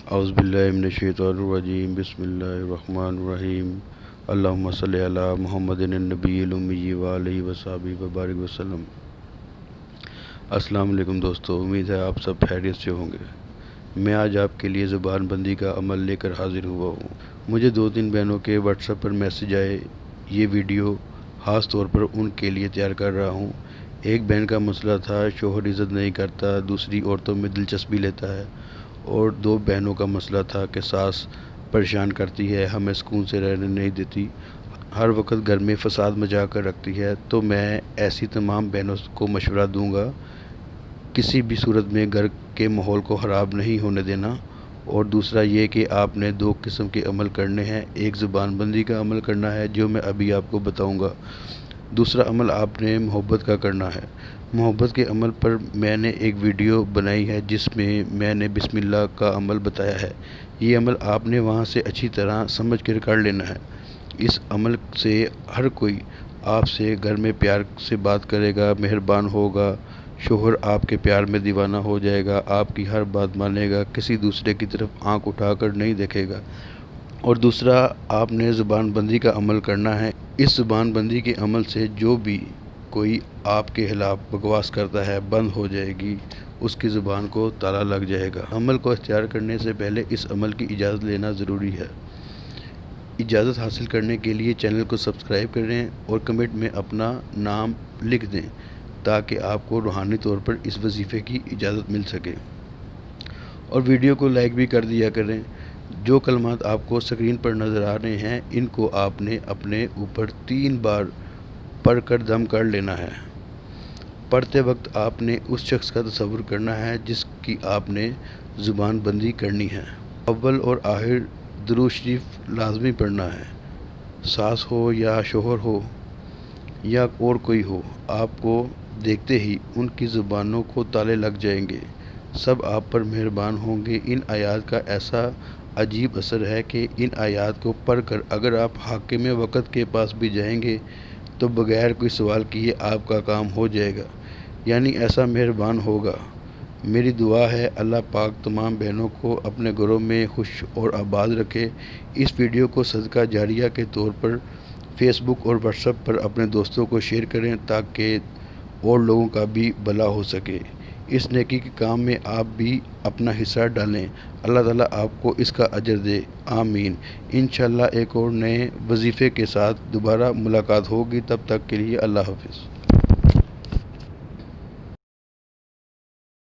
اعوذ باللہ من الشیطان الرجیم بسم اللہ الرحمن الرحیم اللہم صلی علی محمد النبی الامی وآلہ وصحبہ وبارک وسلم۔ السلام علیکم دوستو، امید ہے آپ سب خیریت سے ہوں گے۔ میں آج آپ کے لیے زبان بندی کا عمل لے کر حاضر ہوا ہوں۔ مجھے 2-3 بہنوں کے واٹس ایپ پر میسج آئے، یہ ویڈیو خاص طور پر ان کے لیے تیار کر رہا ہوں۔ ایک بہن کا مسئلہ تھا شوہر عزت نہیں کرتا، دوسری عورتوں میں دلچسپی لیتا ہے، اور 2 بہنوں کا مسئلہ تھا کہ ساس پریشان کرتی ہے، ہمیں سکون سے رہنے نہیں دیتی، ہر وقت گھر میں فساد مچا کر رکھتی ہے۔ تو میں ایسی تمام بہنوں کو مشورہ دوں گا، کسی بھی صورت میں گھر کے ماحول کو خراب نہیں ہونے دینا۔ اور دوسرا یہ کہ آپ نے 2 قسم کے عمل کرنے ہیں۔ ایک زبان بندی کا عمل کرنا ہے جو میں ابھی آپ کو بتاؤں گا، دوسرا عمل آپ نے محبت کا کرنا ہے۔ محبت کے عمل پر میں نے ایک ویڈیو بنائی ہے جس میں نے بسم اللہ کا عمل بتایا ہے۔ یہ عمل آپ نے وہاں سے اچھی طرح سمجھ کر کر لینا ہے۔ اس عمل سے ہر کوئی آپ سے گھر میں پیار سے بات کرے گا، مہربان ہوگا، شوہر آپ کے پیار میں دیوانہ ہو جائے گا، آپ کی ہر بات مانے گا، کسی دوسرے کی طرف آنکھ اٹھا کر نہیں دیکھے گا۔ اور دوسرا آپ نے زبان بندی کا عمل کرنا ہے۔ اس زبان بندی کے عمل سے جو بھی کوئی آپ کے خلاف بکواس کرتا ہے بند ہو جائے گی، اس کی زبان کو تالا لگ جائے گا۔ عمل کو اختیار کرنے سے پہلے اس عمل کی اجازت لینا ضروری ہے۔ اجازت حاصل کرنے کے لیے چینل کو سبسکرائب کریں اور کمنٹ میں اپنا نام لکھ دیں تاکہ آپ کو روحانی طور پر اس وظیفے کی اجازت مل سکے، اور ویڈیو کو لائک بھی کر دیا کریں۔ جو کلمات آپ کو اسکرین پر نظر آ رہے ہیں ان کو آپ نے اپنے اوپر 3 بار پڑھ کر دم کر لینا ہے۔ پڑھتے وقت آپ نے اس شخص کا تصور کرنا ہے جس کی آپ نے زبان بندی کرنی ہے۔ اول اور آخر درود شریف لازمی پڑھنا ہے۔ ساس ہو یا شوہر ہو یا اور کوئی ہو، آپ کو دیکھتے ہی ان کی زبانوں کو تالے لگ جائیں گے، سب آپ پر مہربان ہوں گے۔ ان آیات کا ایسا عجیب اثر ہے کہ ان آیات کو پڑھ کر اگر آپ حاکم وقت کے پاس بھی جائیں گے تو بغیر کوئی سوال کیے آپ کا کام ہو جائے گا، یعنی ایسا مہربان ہوگا۔ میری دعا ہے اللہ پاک تمام بہنوں کو اپنے گھروں میں خوش اور آباد رکھے۔ اس ویڈیو کو صدقہ جاریہ کے طور پر فیس بک اور واٹس ایپ پر اپنے دوستوں کو شیئر کریں تاکہ اور لوگوں کا بھی بھلا ہو سکے۔ اس نیکی کے کام میں آپ بھی اپنا حصہ ڈالیں، اللہ تعالیٰ آپ کو اس کا اجر دے، آمین۔ انشاءاللہ ایک اور نئے وظیفے کے ساتھ دوبارہ ملاقات ہوگی، تب تک کے لیے اللہ حافظ۔